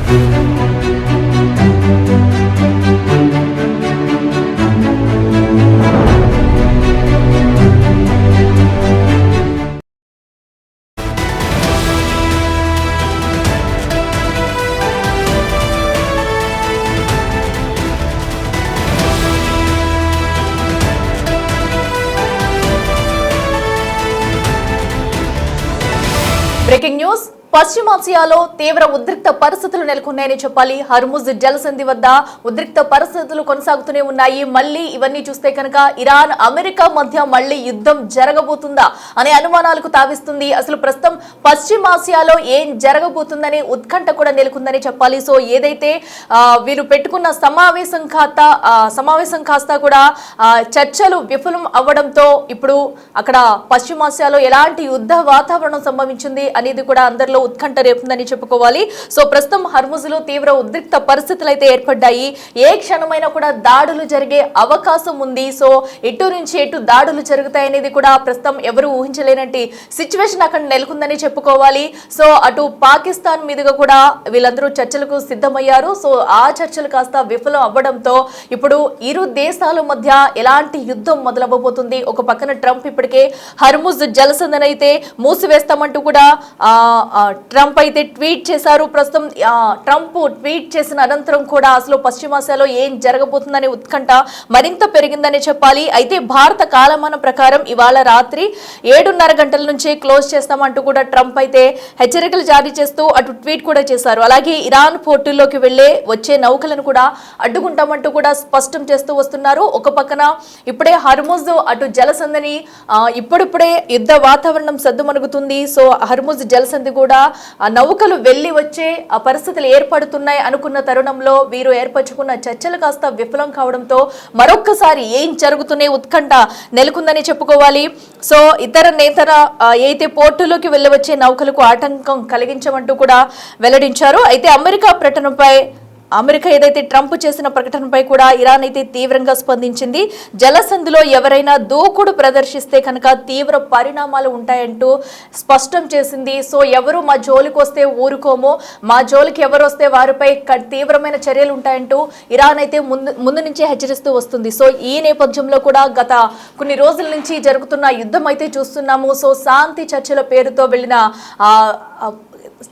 Breaking news పశ్చిమాసియాలో తీవ్ర ఉద్రిక్త పరిస్థితులు నెలకొన్నాయని చెప్పాలి. హర్ముజ్ జలసంధి వద్ద ఉద్రిక్త పరిస్థితులు కొనసాగుతూనే ఉన్నాయి. మళ్ళీ ఇవన్నీ చూస్తే కనుక ఇరాన్ అమెరికా మధ్య మళ్ళీ యుద్ధం జరగబోతుందా అనే అనుమానాలకు తావిస్తుంది. అసలు ప్రస్తుతం పశ్చిమాసియాలో ఏం జరగబోతుందనే ఉత్కంఠ కూడా నెలకొందని చెప్పాలి. సో ఏదైతే వీరు పెట్టుకున్న సమావేశం కాస్త కూడా చర్చలు విఫలం అవ్వడంతో ఇప్పుడు అక్కడ పశ్చిమాసియాలో ఎలాంటి యుద్ధ వాతావరణం సంభవించింది అనేది కూడా అందరిలో ఉత్కంఠ రేపుందని చెప్పుకోవాలి. సో ప్రస్తుతం హర్ముజ్ లో తీవ్ర ఉద్రిక్త పరిస్థితులు అయితే ఏర్పడ్డాయి. ఏ క్షణమైనా కూడా దాడులు జరిగే అవకాశం ఉంది. సో ఎటు నుంచి ఎటు దాడులు జరుగుతాయనేది కూడా ప్రస్తుతం ఎవరు ఊహించలేనట్టి సిచ్యువేషన్ అక్కడ నెలకొందని చెప్పుకోవాలి. సో అటు పాకిస్తాన్ మీదుగా కూడా వీళ్ళందరూ చర్చలకు సిద్ధమయ్యారు. సో ఆ చర్చలు కాస్త విఫలం అవ్వడంతో ఇప్పుడు ఇరు దేశాల మధ్య ఎలాంటి యుద్ధం మొదలవ్వబోతుంది. ఒక పక్కన ట్రంప్ ఇప్పటికే హర్ముజ్ జలసంధిని అయితే మూసివేస్తామంటూ కూడా ట్రంప్ అయితే ట్వీట్ చేశారు. ప్రస్తుతం ట్రంప్ ట్వీట్ చేసిన అనంతరం కూడా అసలు పశ్చిమాసియాలో ఏం జరగబోతుందనే ఉత్కంఠ మరింత పెరిగిందని చెప్పాలి. అయితే భారత కాలమానం ప్రకారం ఇవాళ రాత్రి 7:30 గంటల నుంచి క్లోజ్ చేస్తామంటూ కూడా ట్రంప్ అయితే హెచ్చరికలు జారీ చేస్తూ అటు ట్వీట్ కూడా చేశారు. అలాగే ఇరాన్ పోర్టుల్లోకి వచ్చే నౌకలను కూడా అడ్డుకుంటామంటూ కూడా స్పష్టం చేస్తూ వస్తున్నారు. ఒక పక్కన ఇప్పుడే హర్ముజ్ అటు జలసంధిని ఇప్పుడిప్పుడే యుద్ధ వాతావరణం సద్దుమణుగుతుంది. సో హర్ముజ్ జలసంధి కూడా నౌకలు వెళ్లి వచ్చే పరిస్థితులు ఏర్పడుతున్నాయి అనుకున్న తరుణంలో వీరు ఏర్పరచుకున్న చర్చలు కాస్త విఫలం కావడంతో మరొక్కసారి ఏం జరుగుతున్న ఉత్కంఠ నెలకొందని చెప్పుకోవాలి. సో అయితే పోర్టులోకి వెళ్లి వచ్చే నౌకలకు ఆటంకం కలిగించమంటూ కూడా వెల్లడించారు. అయితే అమెరికా ఏదైతే ట్రంప్ చేసిన ప్రకటనపై కూడా ఇరాన్ అయితే తీవ్రంగా స్పందించింది. జలసంధిలో ఎవరైనా దూకుడు ప్రదర్శిస్తే కనుక తీవ్ర పరిణామాలు ఉంటాయంటూ స్పష్టం చేసింది. సో ఎవరు మా జోలికి వస్తే ఊరుకోము, మా జోలికి ఎవరు వస్తే వారిపై తీవ్రమైన చర్యలు ఉంటాయంటూ ఇరాన్ అయితే ముందు నుంచే హెచ్చరిస్తూ వస్తుంది. సో ఈ నేపథ్యంలో కూడా గత కొన్ని రోజుల నుంచి జరుగుతున్న యుద్ధం అయితే చూస్తున్నాము. సో శాంతి చర్చల పేరుతో వెళ్లిన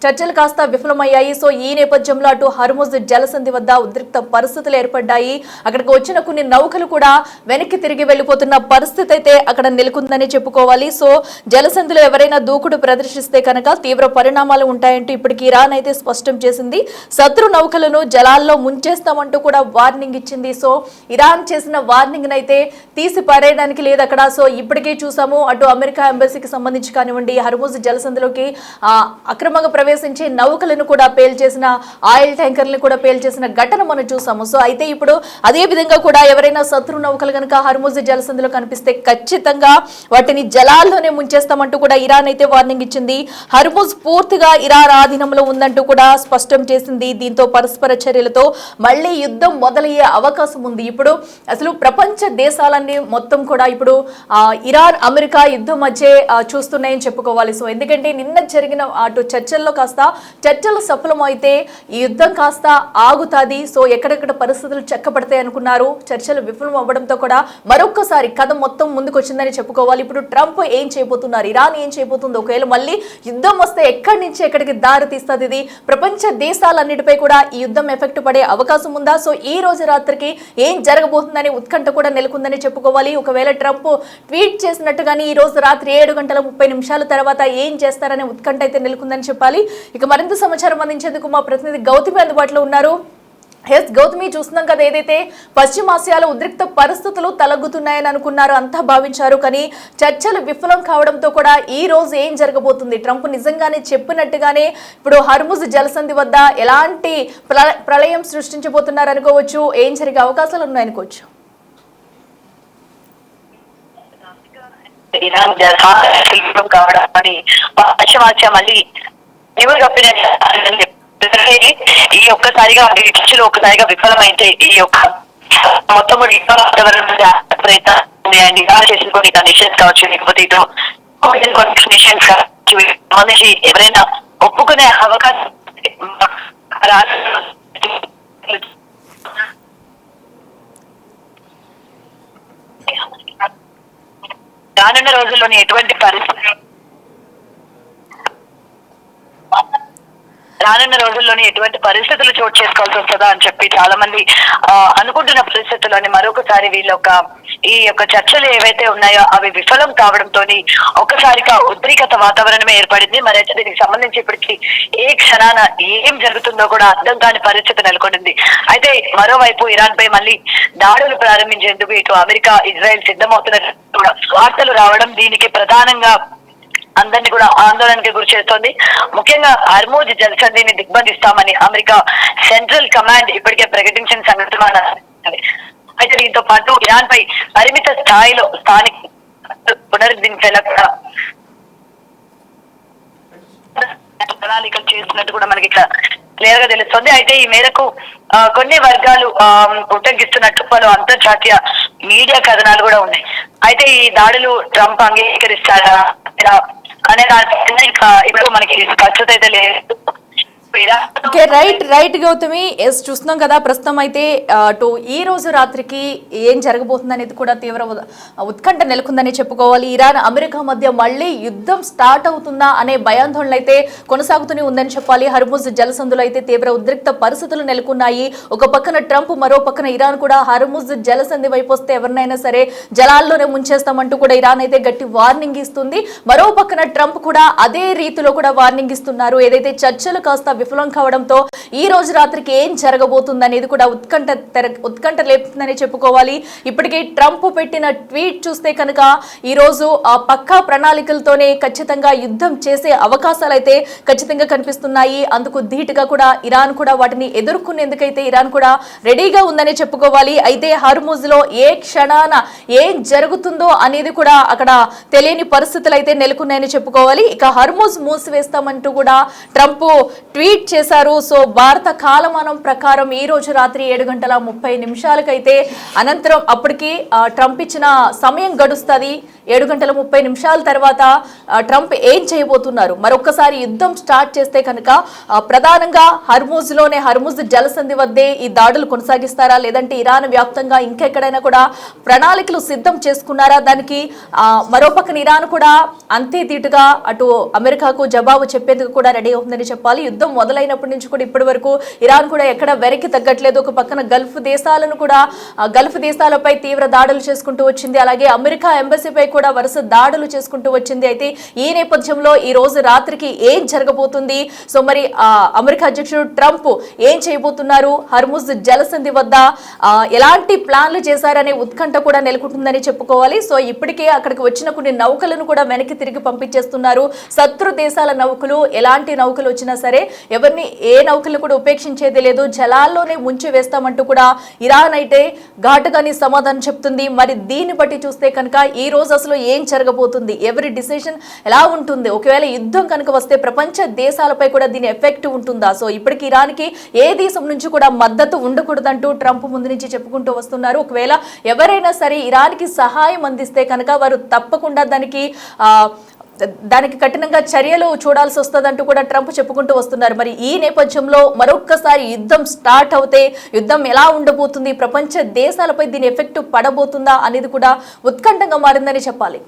చర్చలు కాస్త విఫలమయ్యాయి. సో ఈ నేపథ్యంలో అటు హర్ముజ్ జలసంధి వద్ద ఉద్రిక్త పరిస్థితులు ఏర్పడ్డాయి. అక్కడికి వచ్చిన కొన్ని నౌకలు కూడా వెనక్కి తిరిగి వెళ్లిపోతున్న పరిస్థితి అయితే అక్కడ నెలకొందని చెప్పుకోవాలి. సో జలసంధిలో ఎవరైనా దూకుడు ప్రదర్శిస్తే కనుక తీవ్ర పరిణామాలు ఉంటాయంటూ ఇప్పటికి ఇరాన్ అయితే స్పష్టం చేసింది. శత్రు నౌకలను జలాల్లో ముంచేస్తామంటూ కూడా వార్నింగ్ ఇచ్చింది. సో ఇరాన్ చేసిన వార్నింగ్ అయితే తీసి పారేయడానికి లేదు అక్కడ. సో ఇప్పటికే చూసాము అటు అమెరికా ఎంబసీకి సంబంధించి కానివ్వండి, హర్ముజ్ జలసంధిలోకి అక్రమంగా ప్రవేశించి నౌకలను కూడా పేల్చేసిన, ఆయిల్ ట్యాంకర్లను కూడా పేల్చేసిన ఘటన మనం చూసాము. సో అయితే ఇప్పుడు అదే విధంగా కూడా ఎవరైనా శత్రు నౌకలు కనుక హర్ముజ్ జలసంధిలో కనిపిస్తే ఖచ్చితంగా వాటిని జలాల్లోనే ముంచేస్తామంటూ కూడా ఇరాన్ అయితే వార్నింగ్ ఇచ్చింది. హర్ముజ్ పూర్తిగా ఇరాన్ ఆధీనంలో ఉందంటూ కూడా స్పష్టం చేసింది. దీంతో పరస్పర చర్యలతో మళ్ళీ యుద్ధం మొదలయ్యే అవకాశం ఉంది. ఇప్పుడు అసలు ప్రపంచ దేశాలన్నీ మొత్తం కూడా ఇప్పుడు ఇరాన్ అమెరికా యుద్ధం మధ్య చూస్తున్నాయని చెప్పుకోవాలి. సో ఎందుకంటే నిన్న జరిగిన అటు చర్చలు సఫలమైతే ఈ యుద్ధం కాస్త ఆగుతాది. సో ఎక్కడెక్కడ పరిస్థితులు చక్కబడతాయి అనుకున్నారు. చర్చలు విఫలం అవ్వడంతో కూడా మరొక్కసారి కథ మొత్తం ముందుకు వచ్చిందని చెప్పుకోవాలి. ఇప్పుడు ట్రంప్ ఏం చేయబోతున్నారు, ఇరాన్ ఏం చేయబోతుంది, ఒకవేళ మళ్ళీ యుద్ధం వస్తే ఎక్కడి నుంచి ఎక్కడికి దారి తీస్తుంది, ఇది ప్రపంచ దేశాలన్నిటిపై కూడా ఈ యుద్ధం ఎఫెక్ట్ పడే అవకాశం ఉందా? సో ఈ రోజు రాత్రికి ఏం జరగబోతుందని ఉత్కంఠ కూడా నెలకొందని చెప్పుకోవాలి. ఒకవేళ ట్రంప్ ట్వీట్ చేసినట్టుగానే ఈ రోజు రాత్రి 7:30 తర్వాత ఏం చేస్తారనే ఉత్కంఠ అయితే నెలకొందని చెప్పాలి. ఇక మరింత సమాచారం అందించేందుకు మా ప్రతినిధి గౌతమి అందుబాటులో ఉన్నారు. గౌతమి, చూస్తున్నాం కదా, ఏదైతే పశ్చిమాసియాలో ఉద్రిక్త పరిస్థితులు తలెత్తుతున్నాయని అనుకున్నారు, అంతా భావించారు. కానీ చర్చలు విఫలం కావడంతో కూడా ఈ రోజు ఏం జరగబోతుంది? ట్రంప్ నిజంగానే చెప్పినట్టుగానే ఇప్పుడు హర్ముజ్ జలసంధి వద్ద ఎలాంటి ప్రళయం సృష్టించబోతున్నారు అనుకోవచ్చు? ఏం జరిగే అవకాశాలు ఉన్నాయనుకోవచ్చు? పశ్చిమాసియా మళ్ళీ ఈ ఒక్కసారిగా ఒక్కసారిగా విఫలమైతే ఈ యొక్క మొత్తం చేసిన కొన్ని కండిషన్స్ కావచ్చు, లేకపోతే ఇటు నేషన్స్ కావచ్చు, ఎవరైనా ఒప్పుకునే అవకాశం రానున్న రోజుల్లోని ఎటువంటి పరిస్థితి పరిస్థితులు చోటు చేసుకోవాల్సి వస్తుందా అని చెప్పి చాలా మంది అనుకుంటున్న పరిస్థితుల్లోని మరొకసారి ఈ యొక్క చర్చలు ఏవైతే ఉన్నాయో అవి విఫలం కావడంతో ఒక్కసారిగా ఉద్రిక్తత వాతావరణమే ఏర్పడింది. మరైతే దీనికి సంబంధించి ఇప్పటికి ఏ క్షణాన ఏం జరుగుతుందో కూడా అర్థం కాని పరిస్థితి నెలకొంది. అయితే మరోవైపు ఇరాన్ పై మళ్ళీ దాడులు ప్రారంభించేందుకు ఇటు అమెరికా, ఇజ్రాయెల్ సిద్ధమవుతున్నట్టు కూడా వార్తలు రావడం దీనికి ప్రధానంగా అందరినీ కూడా ఆందోళనకి గురి చేస్తోంది. ముఖ్యంగా హర్మూజ్ జలసంధిని దిగ్బంధిస్తామని అమెరికా సెంట్రల్ కమాండ్ ఇప్పటికే ప్రకటించిన సంగతి అయితే దీంతో పాటు ఇరాన్ పై పరిమిత స్థాయిలో స్థానిక పునరుద్ధరించేలా ప్రణాళికలు చేస్తున్నట్టు కూడా మనకి ఇక్కడ క్లియర్ గా తెలుస్తుంది. అయితే ఈ మేరకు కొన్ని వర్గాలు ఉటంకిస్తున్నట్టు పలు అంతర్జాతీయ మీడియా కథనాలు కూడా ఉన్నాయి. అయితే ఈ దాడులు ట్రంప్ అంగీకరిస్తారా అనే దాని ఇప్పుడు మనకి స్పష్టత అయితే లేదు. రైట్ గౌతమి, ఎస్ చూస్తున్నాం కదా ప్రస్తుతం అయితే అటు ఈ రోజు రాత్రికి ఏం జరగబోతుంది అనేది కూడా తీవ్ర ఉత్కంఠ నెలకొందని చెప్పుకోవాలి. ఇరాన్ అమెరికా మధ్య మళ్ళీ యుద్ధం స్టార్ట్ అవుతుందా అనే భయాందోళన అయితే కొనసాగుతూనే ఉందని చెప్పాలి. హర్ముజ్ జలసంధిలో అయితే తీవ్ర ఉద్రిక్త పరిస్థితులు నెలకొన్నాయి. ఒక పక్కన ట్రంప్, మరో పక్కన ఇరాన్ కూడా హర్ముజ్ జలసంధి వైపు వస్తే ఎవరినైనా సరే జలాల్లోనే ముంచేస్తామంటూ కూడా ఇరాన్ అయితే గట్టి వార్నింగ్ ఇస్తుంది. మరో పక్కన ట్రంప్ కూడా అదే రీతిలో కూడా వార్నింగ్ ఇస్తున్నారు. ఏదైతే చర్చలు కాస్త విఫలం కావడంతో ఈ రోజు రాత్రికి ఏం జరగబోతుంది అనేది కూడా ఉత్కంఠ లేపుతుందని చెప్పుకోవాలి. ఇప్పటికే ట్రంప్ పెట్టిన ట్వీట్ చూస్తే కనుక ఈ రోజు ఆ పక్కా ప్రణాళికలతోనే ఖచ్చితంగా యుద్ధం చేసే అవకాశాలు అయితే ఖచ్చితంగా కనిపిస్తున్నాయి. అందుకు ధీటుగా కూడా ఇరాన్ కూడా వాటిని ఎదుర్కొనేందుకైతే ఇరాన్ కూడా రెడీగా ఉందని చెప్పుకోవాలి. అయితే హర్ముజ్ లో ఏ క్షణాన ఏం జరుగుతుందో అనేది కూడా అక్కడ తెలియని పరిస్థితులు అయితే నెలకొన్నాయని చెప్పుకోవాలి. ఇక హర్ముజ్ మూసివేస్తామంటూ కూడా ట్రంప్ ట్వీట్ చేశారు. సో భారత కాలమానం ప్రకారం ఈ రోజు రాత్రి 7:30 అనంతరం అప్పటికి ట్రంప్ ఇచ్చిన సమయం గడుస్తుంది. 7:30 తర్వాత ట్రంప్ ఏం చేయబోతున్నారు, మరొకసారి యుద్ధం స్టార్ట్ చేస్తే కనుక ప్రధానంగా హర్ముజ్ జలసంధి వద్దే ఈ దాడులు కొనసాగిస్తారా, లేదంటే ఇరాన్ వ్యాప్తంగా ఇంకెక్కడైనా కూడా ప్రణాళికలు సిద్ధం చేసుకున్నారా? దానికి మరోపక్కన ఇరాన్ కూడా అంతే తీటుగా అటు అమెరికాకు జవాబు చెప్పేందుకు కూడా రెడీ అవుతుందని చెప్పాలి. యుద్ధం మొదలైనప్పటి నుంచి కూడా ఇప్పటి వరకు ఇరాన్ కూడా ఎక్కడ వెనక్కి తగ్గట్లేదు. ఒక పక్కన గల్ఫ్ దేశాలపై తీవ్ర దాడులు చేసుకుంటూ వచ్చింది. అలాగే అమెరికా ఎంబసీపై కూడా వరుస దాడులు చేసుకుంటూ వచ్చింది. అయితే ఈ నేపథ్యంలో ఈ రోజు రాత్రికి ఏం జరగబోతుంది, సో మరి అమెరికా అధ్యక్షుడు ట్రంప్ ఏం చేయబోతున్నారు, హర్ముజ్ జలసంధి వద్ద ఎలాంటి ప్లాన్లు చేశారనే ఉత్కంఠ కూడా నెలకొంటుందని చెప్పుకోవాలి. సో ఇప్పటికే అక్కడికి వచ్చిన కొన్ని నౌకలను కూడా వెనక్కి తిరిగి పంపించేస్తున్నారు. శత్రు దేశాల నౌకలు, ఎలాంటి నౌకలు వచ్చినా సరే ఎవరిని ఏ నౌకలు కూడా ఉపేక్షించేది లేదు, జలాల్లోనే ముంచి వేస్తామంటూ కూడా ఇరాన్ అయితే ఘాటుగాని సమాధానం చెప్తుంది. మరి దీన్ని బట్టి చూస్తే కనుక ఈ రోజు అసలు ఏం జరగబోతుంది, ఎవరి డిసిషన్ ఎలా ఉంటుంది, ఒకవేళ యుద్ధం కనుక వస్తే ప్రపంచ దేశాలపై కూడా దీని ఎఫెక్ట్ ఉంటుందా? సో ఇప్పటికి ఇరాన్కి ఏ దేశం నుంచి కూడా మద్దతు ఉండకూడదంటూ ట్రంప్ ముందు నుంచి చెప్పుకుంటూ వస్తున్నారు. ఒకవేళ ఎవరైనా సరే ఇరాన్కి సహాయం అందిస్తే కనుక వారు తప్పకుండా దానికి కఠినంగా చర్యలు చూడాల్సి వస్తుందంటూ కూడా ట్రంప్ చెప్పుకుంటూ వస్తున్నారు. మరి ఈ నేపథ్యంలో మరొక్కసారి యుద్ధం స్టార్ట్ అవుతే యుద్ధం ఎలా ఉండబోతుంది, ప్రపంచ దేశాలపై దీని ఎఫెక్ట్ పడబోతుందా అనేది కూడా ఉత్కంఠంగా మారిందని చెప్పాలి.